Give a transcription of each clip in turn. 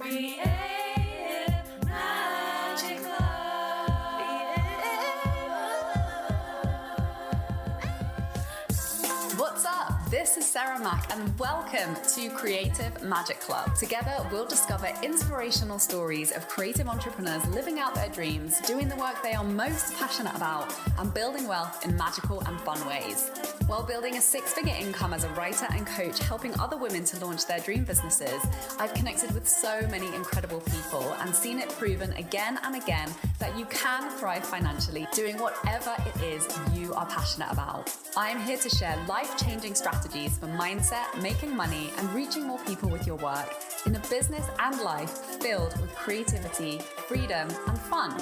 Creative Magic What's up? This is Sarah Mack and welcome to Creative Magic Club. Together, we'll discover inspirational stories of creative entrepreneurs living out their dreams, doing the work they are most passionate about, and building wealth in magical and fun ways. While building a six-figure income as a writer and coach, helping other women to launch their dream businesses, I've connected with so many incredible people and seen it proven again and again that you can thrive financially doing whatever it is you are passionate about. I am here to share life-changing strategies for mindset, making money, and reaching more people with your work in a business and life filled with creativity, freedom, and fun.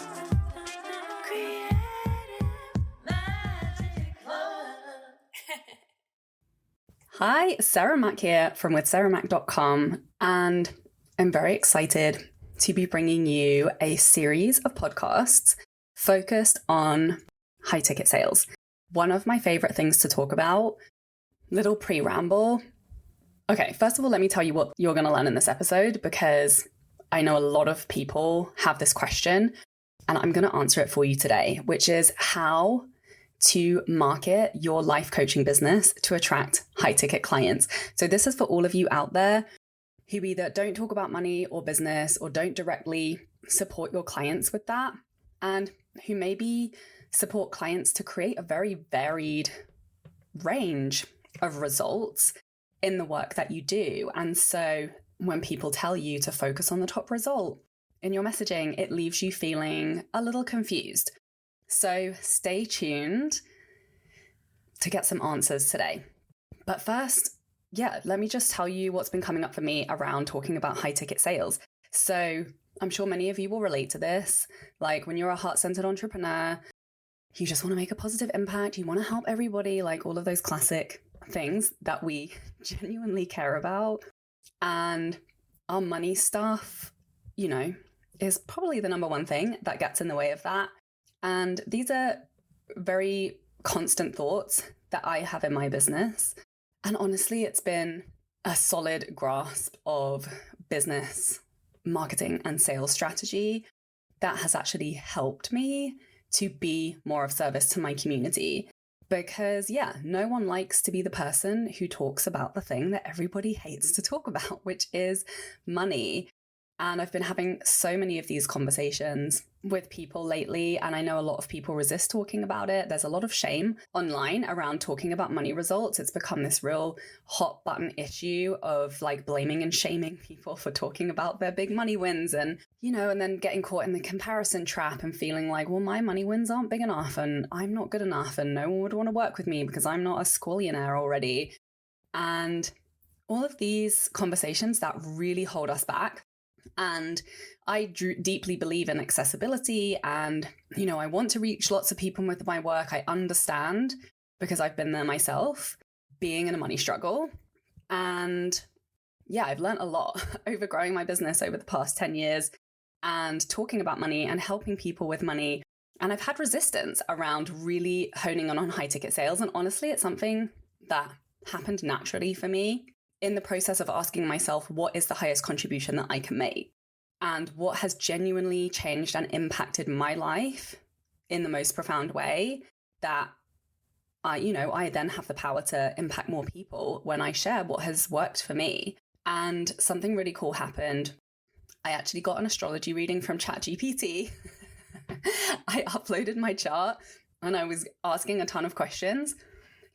Hi, Sarah Mack here from withsarahmack.com, and I'm very excited to be bringing you a series of podcasts focused on high-ticket sales. One of my favorite things to talk about, little pre-ramble. Okay, first of all, let me tell you what you're going to learn in this episode, because I know a lot of people have this question, and I'm going to answer it for you today, which is how to market your life coaching business to attract high-ticket clients. So this is for all of you out there who either don't talk about money or business or don't directly support your clients with that, and who maybe support clients to create a very varied range of results in the work that you do. And so when people tell you to focus on the top result in your messaging, it leaves you feeling a little confused. So stay tuned to get some answers today. But first, let me just tell you what's been coming up for me around talking about high ticket sales. So I'm sure many of you will relate to this. Like when you're a heart-centered entrepreneur, you just want to make a positive impact. You want to help everybody, like all of those classic things that we genuinely care about. And our money stuff, is probably the number one thing that gets in the way of that. And these are very constant thoughts that I have in my business. And honestly, it's been a solid grasp of business marketing and sales strategy that has actually helped me to be more of service to my community. Because no one likes to be the person who talks about the thing that everybody hates to talk about, which is money. And I've been having so many of these conversations with people lately, and I know a lot of people resist talking about it. There's a lot of shame online around talking about money results. It's become this real hot button issue of like blaming and shaming people for talking about their big money wins and then getting caught in the comparison trap and feeling like, well, my money wins aren't big enough and I'm not good enough and no one would want to work with me because I'm not a squillionaire already. And all of these conversations that really hold us back. And I deeply believe in accessibility and, I want to reach lots of people with my work. I understand, because I've been there myself, being in a money struggle. And I've learned a lot over growing my business over the past 10 years and talking about money and helping people with money. And I've had resistance around really honing on high ticket sales. And honestly, it's something that happened naturally for me in the process of asking myself, what is the highest contribution that I can make? And what has genuinely changed and impacted my life in the most profound way that I then have the power to impact more people when I share what has worked for me. And something really cool happened. I actually got an astrology reading from ChatGPT. I uploaded my chart and I was asking a ton of questions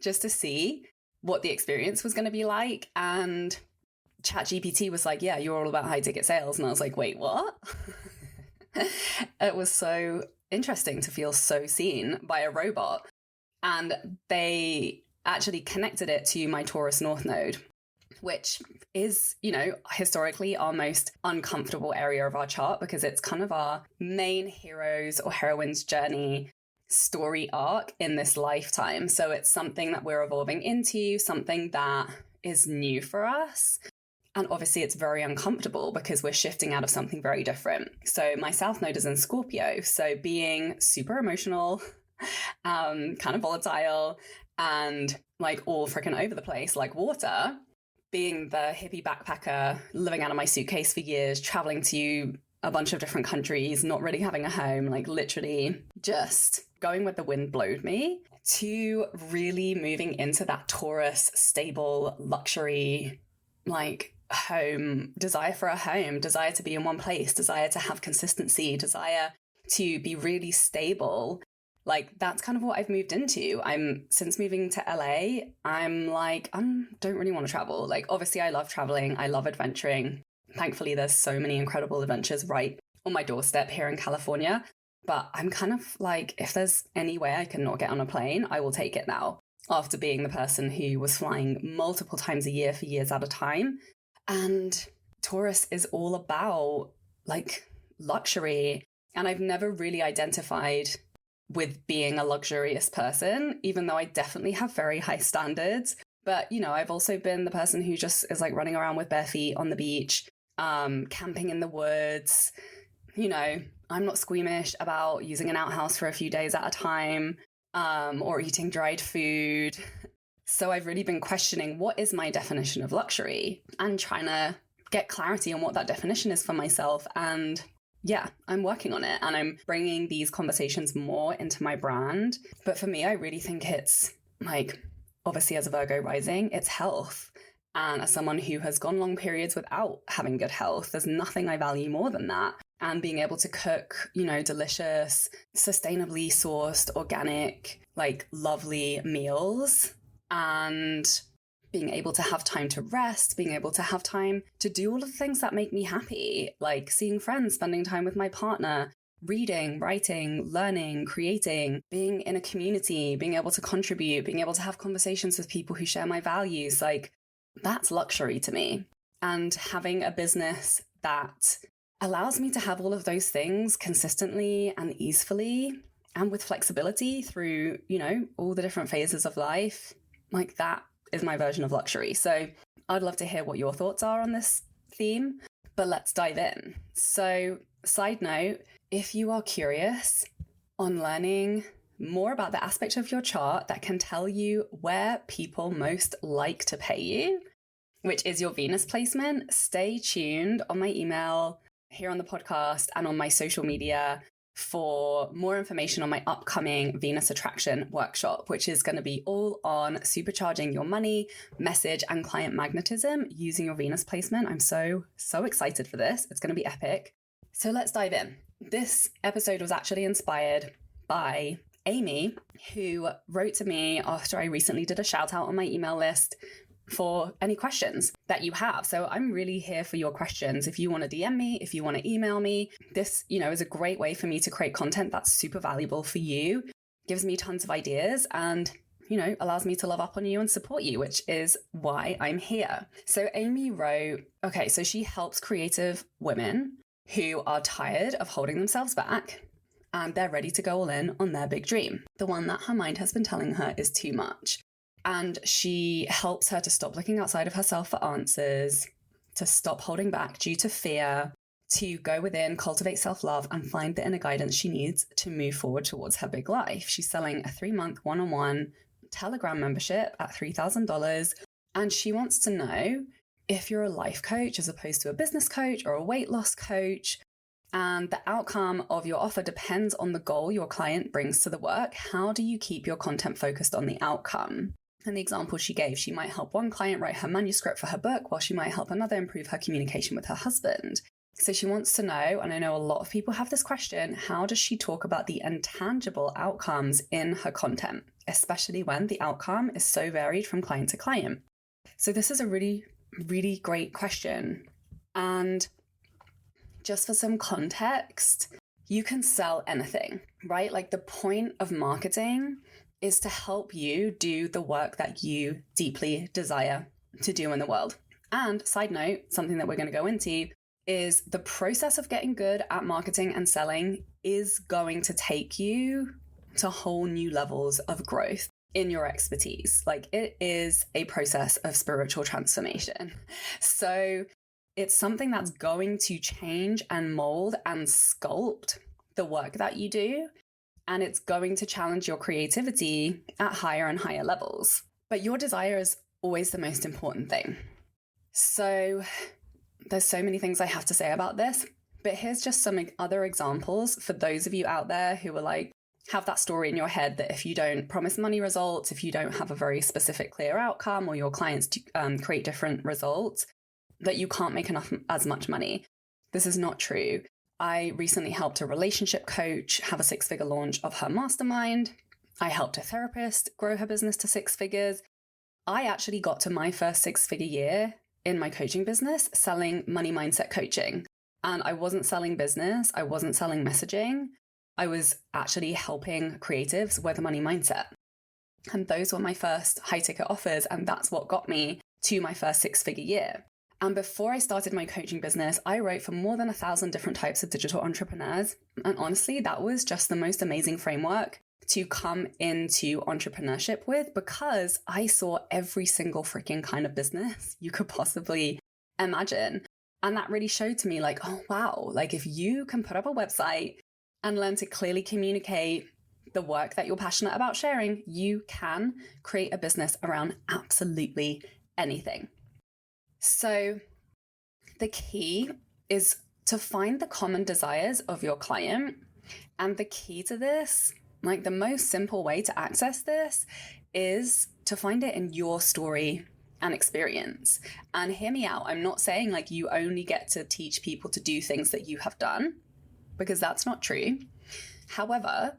just to see what the experience was going to be like. And ChatGPT was like, you're all about high ticket sales. And I was like, wait, what? It was so interesting to feel so seen by a robot. And they actually connected it to my Taurus North Node, which is, historically our most uncomfortable area of our chart, because it's kind of our main hero's or heroine's journey story arc in this lifetime. So it's something that we're evolving into, something that is new for us. And obviously it's very uncomfortable because we're shifting out of something very different. So my South Node is in Scorpio. So being super emotional, kind of volatile and like all freaking over the place like water, being the hippie backpacker, living out of my suitcase for years, traveling to a bunch of different countries, not really having a home, like literally just going with the wind blowed me, to really moving into that Taurus, stable, luxury, like home, desire for a home, desire to be in one place, desire to have consistency, desire to be really stable. Like that's kind of what I've moved into. Since moving to LA, I'm like, I don't really want to travel. Like obviously I love traveling. I love adventuring. Thankfully, there's so many incredible adventures right on my doorstep here in California. But I'm kind of like, if there's any way I can not get on a plane, I will take it now. After being the person who was flying multiple times a year for years at a time. And Taurus is all about like luxury. And I've never really identified with being a luxurious person, even though I definitely have very high standards. But, you know, I've also been the person who just is like running around with bare feet on the beach, camping in the woods. You know, I'm not squeamish about using an outhouse for a few days at a time, or eating dried food. So I've really been questioning what is my definition of luxury and trying to get clarity on what that definition is for myself. And yeah, I'm working on it and I'm bringing these conversations more into my brand. But for me, I really think it's like, obviously as a Virgo rising, it's health. And as someone who has gone long periods without having good health, there's nothing I value more than that. And being able to cook, you know, delicious, sustainably sourced, organic, like lovely meals, and being able to have time to rest, being able to have time to do all of the things that make me happy, like seeing friends, spending time with my partner, reading, writing, learning, creating, being in a community, being able to contribute, being able to have conversations with people who share my values. Like that's luxury to me. And having a business that allows me to have all of those things consistently and easily and with flexibility through, you know, all the different phases of life, like that is my version of luxury. So I'd love to hear what your thoughts are on this theme, but let's dive in. So side note, if you are curious on learning more about the aspect of your chart that can tell you where people most like to pay you, which is your Venus placement, stay tuned on my email, here on the podcast, and on my social media for more information on my upcoming Venus Attraction workshop, which is going to be all on supercharging your money, message, and client magnetism using your Venus placement. I'm so excited for this. It's going to be epic. So let's dive in. This episode was actually inspired by Amy, who wrote to me after I recently did a shout out on my email list for any questions that you have. So I'm really here for your questions. If you want to DM me, if you want to email me, this, you know, is a great way for me to create content that's super valuable for you, gives me tons of ideas, and, you know, allows me to love up on you and support you, which is why I'm here. So Amy wrote, okay, so she helps creative women who are tired of holding themselves back and they're ready to go all in on their big dream, the one that her mind has been telling her is too much. And she helps her to stop looking outside of herself for answers, to stop holding back due to fear, to go within, cultivate self-love, and find the inner guidance she needs to move forward towards her big life. She's selling a 3-month one-on-one Telegram membership at $3,000. And she wants to know if you're a life coach as opposed to a business coach or a weight loss coach, and the outcome of your offer depends on the goal your client brings to the work. How do you keep your content focused on the outcome? And the example she gave, she might help one client write her manuscript for her book, while she might help another improve her communication with her husband. So she wants to know, and I know a lot of people have this question, how does she talk about the intangible outcomes in her content, especially when the outcome is so varied from client to client? So this is a really, really great question. And just for some context, you can sell anything, right? Like the point of marketing is to help you do the work that you deeply desire to do in the world. And side note, something that we're going to go into is the process of getting good at marketing and selling is going to take you to whole new levels of growth in your expertise. Like it is a process of spiritual transformation. So it's something that's going to change and mold and sculpt the work that you do. And it's going to challenge your creativity at higher and higher levels. But your desire is always the most important thing. So there's so many things I have to say about this, but here's just some other examples for those of you out there who are like, have that story in your head that if you don't promise money results, if you don't have a very specific, clear outcome, or your clients create different results, that you can't make as much money. This is not true. I recently helped a relationship coach have a 6-figure launch of her mastermind. I helped a therapist grow her business to 6 figures. I actually got to my first 6-figure year in my coaching business selling money mindset coaching. And I wasn't selling business. I wasn't selling messaging. I was actually helping creatives with a money mindset. And those were my first high ticket offers. And that's what got me to my first 6-figure year. And before I started my coaching business, I wrote for more than 1,000 different types of digital entrepreneurs. And honestly, that was just the most amazing framework to come into entrepreneurship with, because I saw every single freaking kind of business you could possibly imagine. And that really showed to me like, oh, wow, like if you can put up a website and learn to clearly communicate the work that you're passionate about sharing, you can create a business around absolutely anything. So the key is to find the common desires of your client. And the key to this, like the most simple way to access this, is to find it in your story and experience. And hear me out. I'm not saying like you only get to teach people to do things that you have done, because that's not true. However,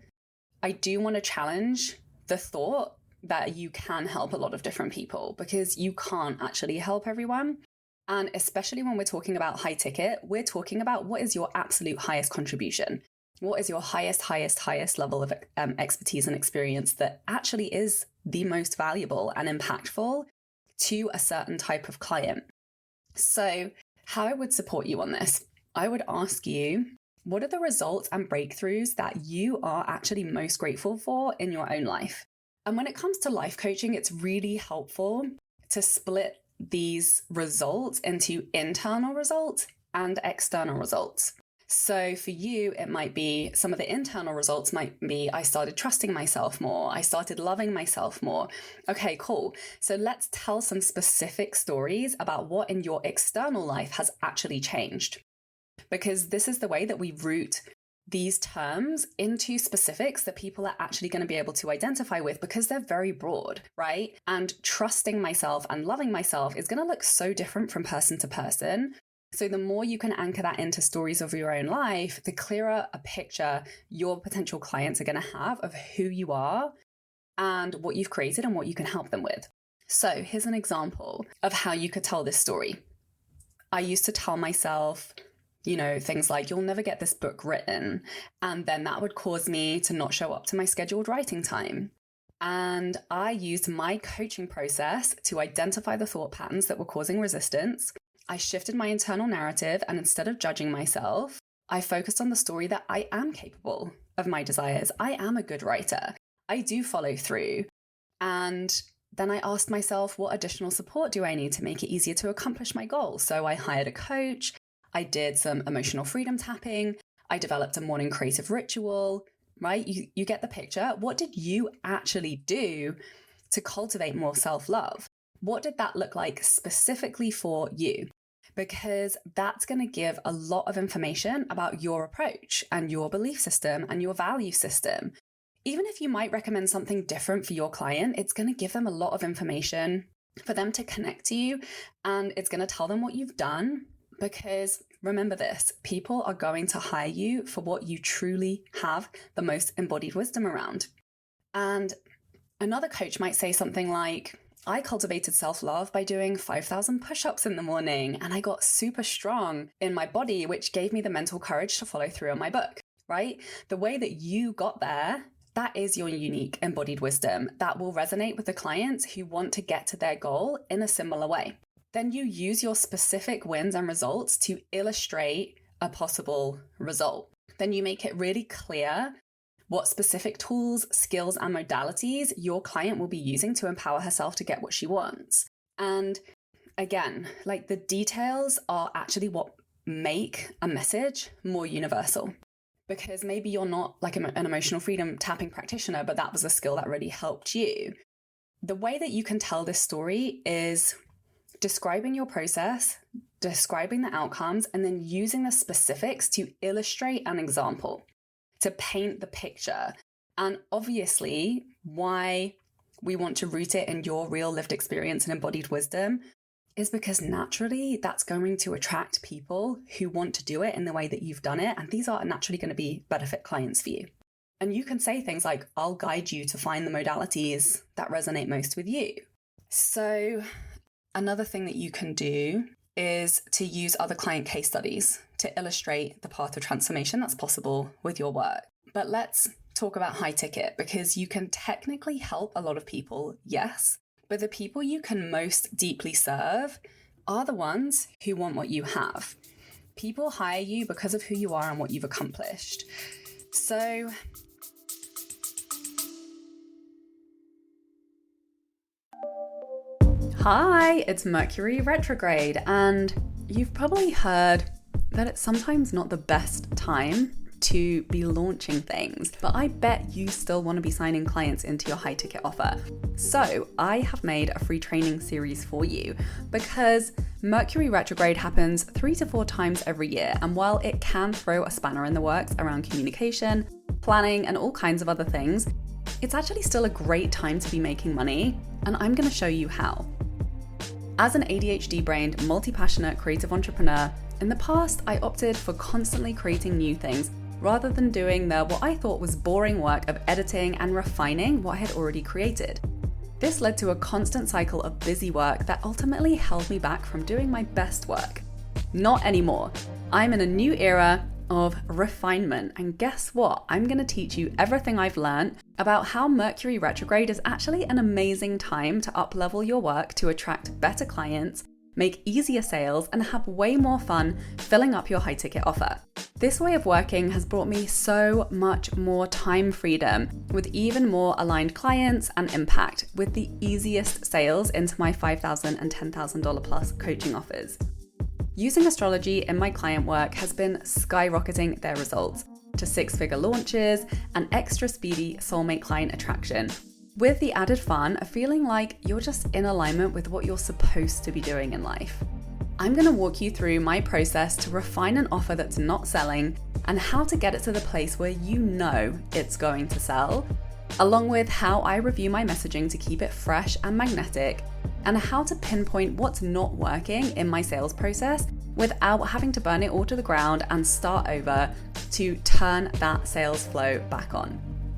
I do want to challenge the thought that you can help a lot of different people, because you can't actually help everyone. And especially when we're talking about high ticket, we're talking about what is your absolute highest contribution. What is your highest level of expertise and experience that actually is the most valuable and impactful to a certain type of client? So how I would support you on this, I would ask you, what are the results and breakthroughs that you are actually most grateful for in your own life? And when it comes to life coaching, it's really helpful to split these results into internal results and external results. So for you, it might be, some of the internal results might be, I started trusting myself more. I started loving myself more. Okay, cool. So let's tell some specific stories about what in your external life has actually changed. Because this is the way that we root these terms into specifics that people are actually going to be able to identify with, because they're very broad, right? And trusting myself and loving myself is going to look so different from person to person. So the more you can anchor that into stories of your own life, the clearer a picture your potential clients are going to have of who you are and what you've created and what you can help them with. So here's an example of how you could tell this story. I used to tell myself, things like, you'll never get this book written. And then that would cause me to not show up to my scheduled writing time. And I used my coaching process to identify the thought patterns that were causing resistance. I shifted my internal narrative, and instead of judging myself, I focused on the story that I am capable of my desires. I am a good writer. I do follow through. And then I asked myself, what additional support do I need to make it easier to accomplish my goals? So I hired a coach. I did some emotional freedom tapping. I developed a morning creative ritual, right? You get the picture. What did you actually do to cultivate more self-love? What did that look like specifically for you? Because that's going to give a lot of information about your approach and your belief system and your value system. Even if you might recommend something different for your client, it's going to give them a lot of information for them to connect to you, and it's going to tell them what you've done. Because remember this, people are going to hire you for what you truly have the most embodied wisdom around. And another coach might say something like, I cultivated self-love by doing 5,000 push-ups in the morning, and I got super strong in my body, which gave me the mental courage to follow through on my book, right? The way that you got there, that is your unique embodied wisdom that will resonate with the clients who want to get to their goal in a similar way. Then you use your specific wins and results to illustrate a possible result. Then you make it really clear what specific tools, skills, and modalities your client will be using to empower herself to get what she wants. And again, like, the details are actually what make a message more universal. Because maybe you're not like an emotional freedom tapping practitioner, but that was a skill that really helped you. The way that you can tell this story is describing your process, describing the outcomes, and then using the specifics to illustrate an example, to paint the picture. And obviously, why we want to root it in your real lived experience and embodied wisdom is because naturally that's going to attract people who want to do it in the way that you've done it. And these are naturally going to be better fit clients for you. And you can say things like, I'll guide you to find the modalities that resonate most with you. So another thing that you can do is to use other client case studies to illustrate the path of transformation that's possible with your work. But let's talk about high ticket, because you can technically help a lot of people, yes, but the people you can most deeply serve are the ones who want what you have. People hire you because of who you are and what you've accomplished. So hi, it's Mercury retrograde, and you've probably heard that it's sometimes not the best time to be launching things, but I bet you still want to be signing clients into your high ticket offer. So I have made a free training series for you because Mercury retrograde happens 3 to 4 times every year. And while it can throw a spanner in the works around communication, planning, and all kinds of other things, it's actually still a great time to be making money. And I'm going to show you how. As an ADHD-brained, multi-passionate creative entrepreneur, in the past, I opted for constantly creating new things rather than doing what I thought was boring work of editing and refining what I had already created. This led to a constant cycle of busy work that ultimately held me back from doing my best work. Not anymore. I'm in a new era of refinement, and guess what? I'm going to teach you everything I've learned about how Mercury retrograde is actually an amazing time to up-level your work to attract better clients, make easier sales, and have way more fun filling up your high ticket offer. This way of working has brought me so much more time freedom with even more aligned clients and impact with the easiest sales into my $5,000 and $10,000 plus coaching offers. Using astrology in my client work has been skyrocketing their results to 6-figure launches and extra speedy soulmate client attraction, with the added fun of feeling like you're just in alignment with what you're supposed to be doing in life. I'm going to walk you through my process to refine an offer that's not selling and how to get it to the place where you know it's going to sell, along with how I review my messaging to keep it fresh and magnetic, and how to pinpoint what's not working in my sales process without having to burn it all to the ground and start over to turn that sales flow back on.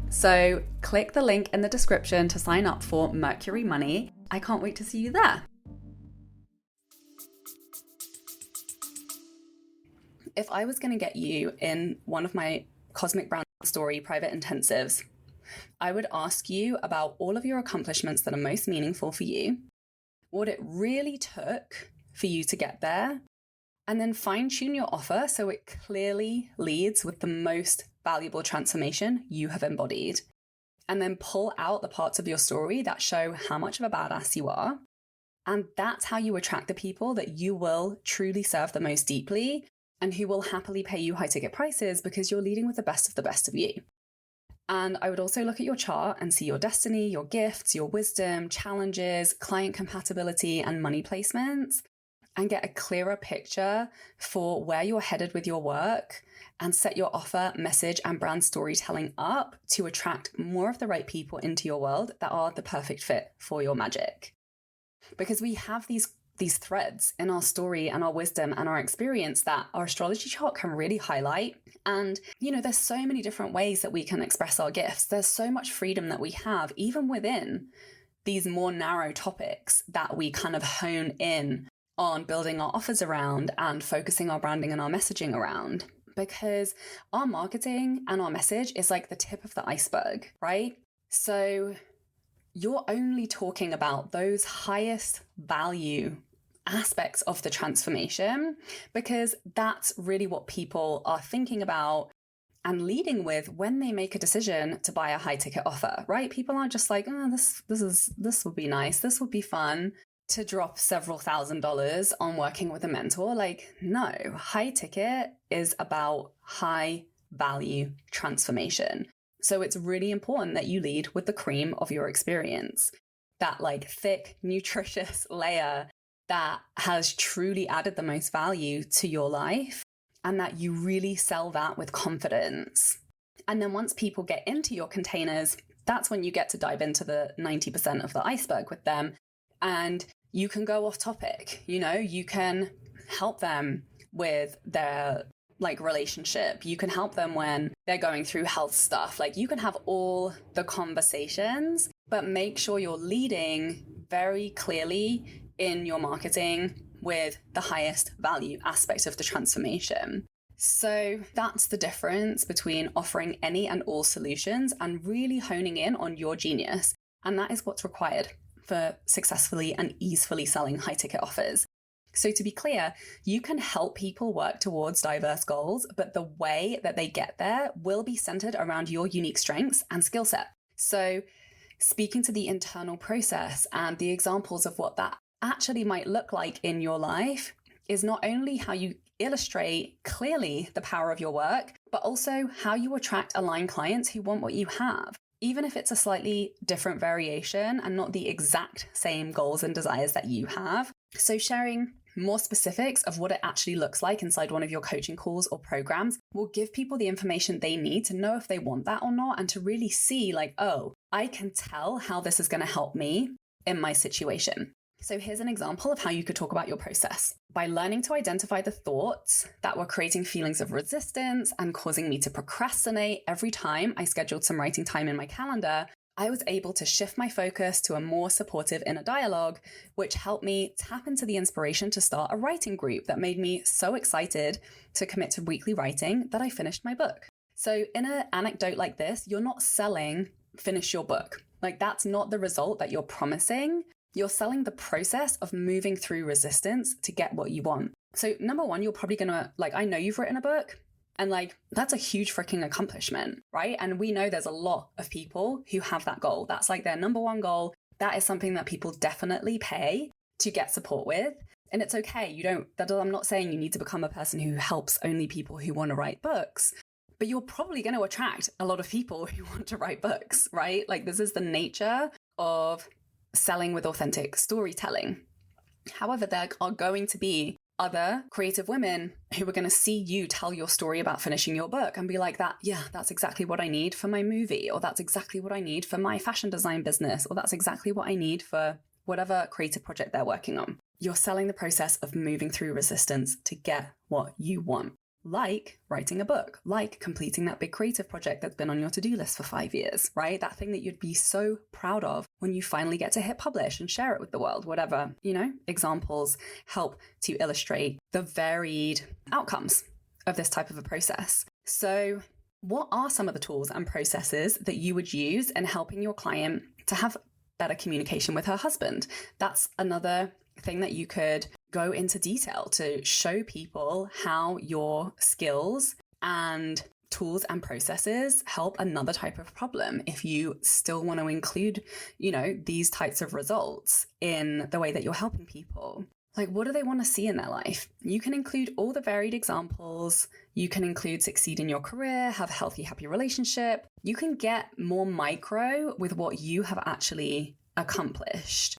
So click the link in the description to sign up for Mercury Money. I can't wait to see you there. If I was going to get you in one of my Cosmic Brand Story private intensives, I would ask you about all of your accomplishments that are most meaningful for you, what it really took for you to get there, and then fine-tune your offer so it clearly leads with the most valuable transformation you have embodied. And then pull out the parts of your story that show how much of a badass you are. And that's how you attract the people that you will truly serve the most deeply and who will happily pay you high ticket prices because you're leading with the best of you. And I would also look at your chart and see your destiny, your gifts, your wisdom, challenges, client compatibility, and money placements, and get a clearer picture for where you're headed with your work and set your offer, message, and brand storytelling up to attract more of the right people into your world that are the perfect fit for your magic. Because we have these threads in our story and our wisdom and our experience that our astrology chart can really highlight. And, there's so many different ways that we can express our gifts. There's so much freedom that we have, even within these more narrow topics that we kind of hone in on building our offers around and focusing our branding and our messaging around. Because our marketing and our message is like the tip of the iceberg, right? So you're only talking about those highest value aspects of the transformation because that's really what people are thinking about and leading with when they make a decision to buy a high ticket offer, right? People aren't just like, oh, this would be nice. This would be fun to drop several $1,000s on working with a mentor. Like, no, high ticket is about high value transformation. So it's really important that you lead with the cream of your experience, that like thick, nutritious layer that has truly added the most value to your life, and that you really sell that with confidence. And then once people get into your containers, that's when you get to dive into the 90% of the iceberg with them. And you can go off topic, you can help them with their relationship. You can help them when they're going through health stuff. You can have all the conversations, but make sure you're leading very clearly in your marketing with the highest value aspect of the transformation. So that's the difference between offering any and all solutions and really honing in on your genius. And that is what's required for successfully and easily selling high ticket offers. So to be clear, you can help people work towards diverse goals, but the way that they get there will be centered around your unique strengths and skill set. So speaking to the internal process and the examples of what that actually might look like in your life is not only how you illustrate clearly the power of your work, but also how you attract aligned clients who want what you have, even if it's a slightly different variation and not the exact same goals and desires that you have. So sharing more specifics of what it actually looks like inside one of your coaching calls or programs will give people the information they need to know if they want that or not, and to really see oh, I can tell how this is going to help me in my situation. So here's an example of how you could talk about your process. By learning to identify the thoughts that were creating feelings of resistance and causing me to procrastinate every time I scheduled some writing time in my calendar, I was able to shift my focus to a more supportive inner dialogue, which helped me tap into the inspiration to start a writing group that made me so excited to commit to weekly writing that I finished my book. So in an anecdote like this, you're not selling finish your book. That's not the result that you're promising. You're selling the process of moving through resistance to get what you want. So number one, you're probably gonna, I know you've written a book, and that's a huge freaking accomplishment, right? And we know there's a lot of people who have that goal. That's their number one goal. That is something that people definitely pay to get support with. And it's okay. I'm not saying you need to become a person who helps only people who want to write books, but you're probably going to attract a lot of people who want to write books, right? This is the nature of selling with authentic storytelling. However, there are going to be other creative women who are going to see you tell your story about finishing your book and be like, that's exactly what I need for my movie, or that's exactly what I need for my fashion design business, or that's exactly what I need for whatever creative project they're working on. You're selling the process of moving through resistance to get what you want. Like writing a book, like completing that big creative project that's been on your to-do list for 5 years, right? That thing that you'd be so proud of when you finally get to hit publish and share it with the world, whatever, examples help to illustrate the varied outcomes of this type of a process. So what are some of the tools and processes that you would use in helping your client to have better communication with her husband? That's another thing that you could go into detail to show people how your skills and tools and processes help another type of problem. If you still want to include, these types of results in the way that you're helping people, what do they want to see in their life? You can include all the varied examples. You can include succeed in your career, have a healthy, happy relationship. You can get more micro with what you have actually accomplished.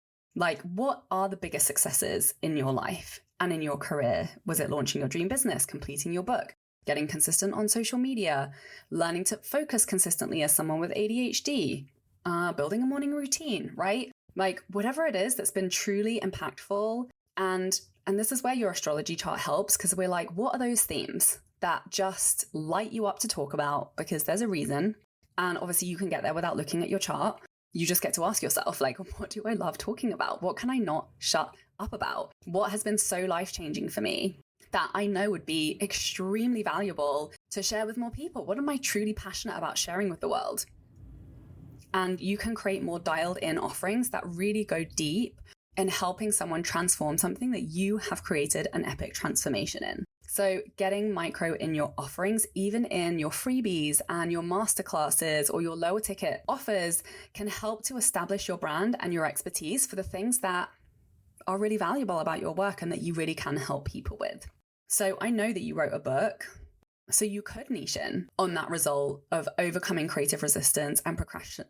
What are the biggest successes in your life and in your career? Was it launching your dream business, completing your book, getting consistent on social media, learning to focus consistently as someone with ADHD, building a morning routine, right? Whatever it is that's been truly impactful. And this is where your astrology chart helps, because we're what are those themes that just light you up to talk about? Because there's a reason. And obviously you can get there without looking at your chart. You just get to ask yourself, what do I love talking about? What can I not shut up about? What has been so life-changing for me that I know would be extremely valuable to share with more people? What am I truly passionate about sharing with the world? And you can create more dialed in offerings that really go deep in helping someone transform something that you have created an epic transformation in. So getting micro in your offerings, even in your freebies and your masterclasses or your lower ticket offers, can help to establish your brand and your expertise for the things that are really valuable about your work and that you really can help people with. So I know that you wrote a book. So you could niche in on that result of overcoming creative resistance and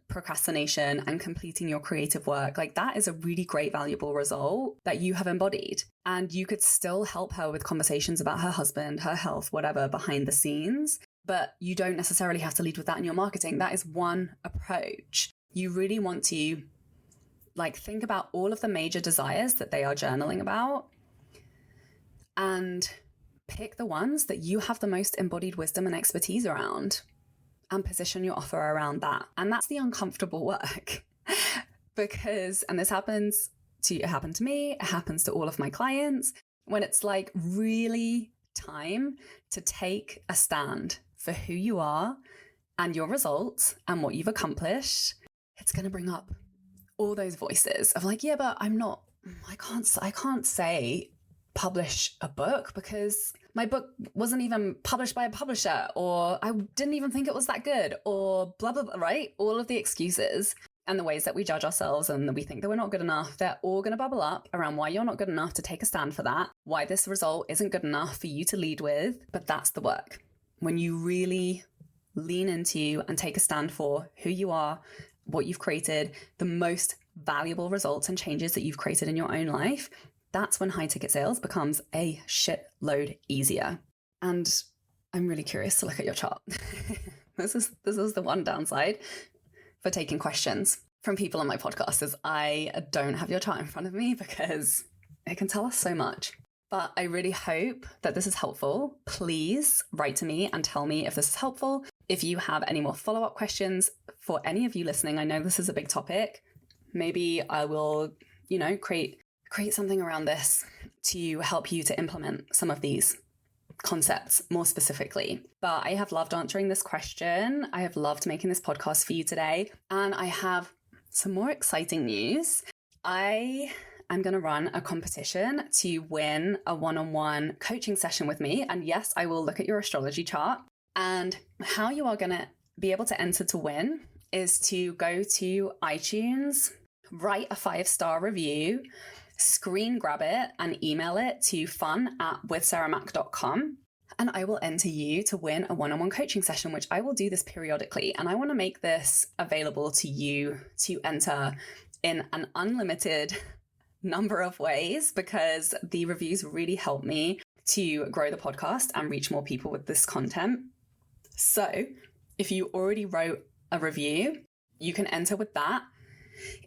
procrastination and completing your creative work. Like, that is a really great, valuable result that you have embodied. And you could still help her with conversations about her husband, her health, whatever, behind the scenes. But you don't necessarily have to lead with that in your marketing. That is one approach. You really want to think about all of the major desires that they are journaling about and pick the ones that you have the most embodied wisdom and expertise around and position your offer around that. And that's the uncomfortable work because, and this happened to me, it happens to all of my clients, when it's really time to take a stand for who you are and your results and what you've accomplished, it's going to bring up all those voices of yeah, but I can't say publish a book because my book wasn't even published by a publisher, or I didn't even think it was that good, or blah, blah, blah, right? All of the excuses and the ways that we judge ourselves and that we think that we're not good enough, they're all going to bubble up around why you're not good enough to take a stand for that, why this result isn't good enough for you to lead with. But that's the work. When you really lean into and take a stand for who you are, what you've created, the most valuable results and changes that you've created in your own life, that's when high ticket sales becomes a shitload easier. And I'm really curious to look at your chart. This is the one downside for taking questions from people on my podcast, is I don't have your chart in front of me because it can tell us so much. But I really hope that this is helpful. Please write to me and tell me if this is helpful. If you have any more follow-up questions for any of you listening, I know this is a big topic. Maybe I will, create something around this to help you to implement some of these concepts more specifically. But I have loved answering this question. I have loved making this podcast for you today. And I have some more exciting news. I am going to run a competition to win a one-on-one coaching session with me. And yes, I will look at your astrology chart. And how you are going to be able to enter to win is to go to iTunes, write a 5-star review, screen grab it and email it to fun@withsarahmac.com. And I will enter you to win a one-on-one coaching session, which I will do this periodically. And I want to make this available to you to enter in an unlimited number of ways, because the reviews really help me to grow the podcast and reach more people with this content. So if you already wrote a review, you can enter with that.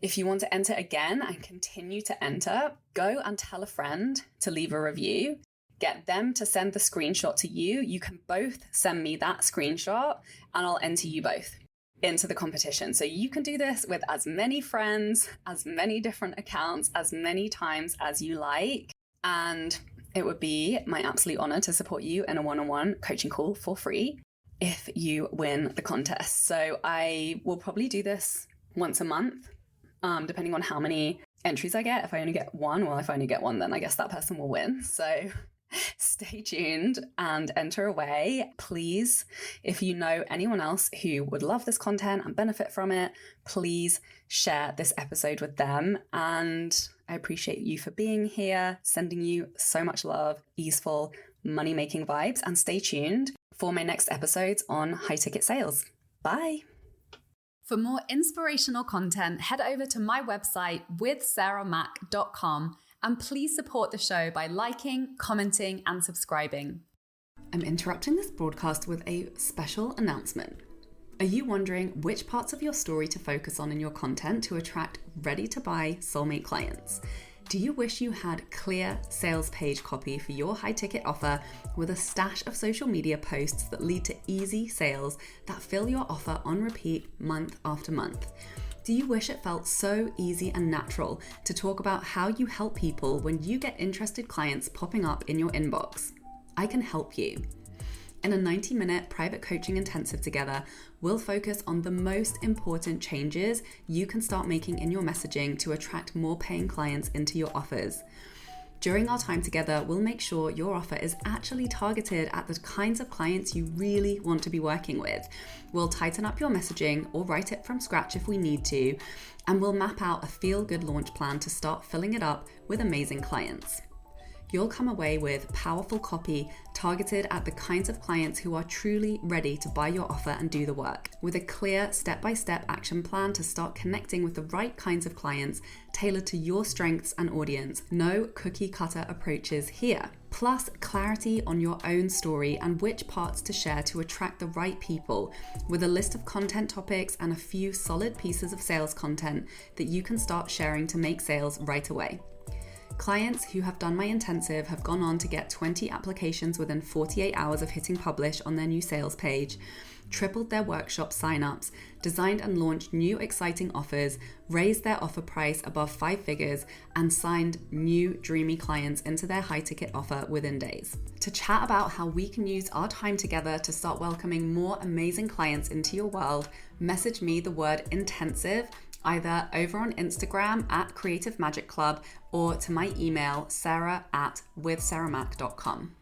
If you want to enter again and continue to enter, go and tell a friend to leave a review. Get them to send the screenshot to you. You can both send me that screenshot and I'll enter you both into the competition. So you can do this with as many friends, as many different accounts, as many times as you like. And it would be my absolute honor to support you in a one-on-one coaching call for free if you win the contest. So I will probably do this once a month, depending on how many entries I get. If I only get one, well, if I only get one, then I guess that person will win. So stay tuned and enter away. Please, if you know anyone else who would love this content and benefit from it, please share this episode with them. And I appreciate you for being here, sending you so much love, easeful, money-making vibes, and stay tuned for my next episodes on high ticket sales. Bye. For more inspirational content, head over to my website withsarahmac.com and please support the show by liking, commenting, and subscribing. I'm interrupting this broadcast with a special announcement. Are you wondering which parts of your story to focus on in your content to attract ready-to-buy soulmate clients? Do you wish you had clear sales page copy for your high-ticket offer with a stash of social media posts that lead to easy sales that fill your offer on repeat month after month? Do you wish it felt so easy and natural to talk about how you help people when you get interested clients popping up in your inbox? I can help you. In a 90-minute private coaching intensive together, we'll focus on the most important changes you can start making in your messaging to attract more paying clients into your offers. During our time together, we'll make sure your offer is actually targeted at the kinds of clients you really want to be working with. We'll tighten up your messaging or write it from scratch if we need to, and we'll map out a feel-good launch plan to start filling it up with amazing clients. you'll come away with powerful copy targeted at the kinds of clients who are truly ready to buy your offer and do the work, with a clear step-by-step action plan to start connecting with the right kinds of clients tailored to your strengths and audience. No cookie cutter approaches here. Plus clarity on your own story and which parts to share to attract the right people, with a list of content topics and a few solid pieces of sales content that you can start sharing to make sales right away. Clients who have done my intensive have gone on to get 20 applications within 48 hours of hitting publish on their new sales page, tripled their workshop signups, designed and launched new exciting offers, raised their offer price above 5 figures, and signed new dreamy clients into their high ticket offer within days. To chat about how we can use our time together to start welcoming more amazing clients into your world, message me the word intensive either over on Instagram at Creative Magic Club or to my email sarah@withsarahmac.com.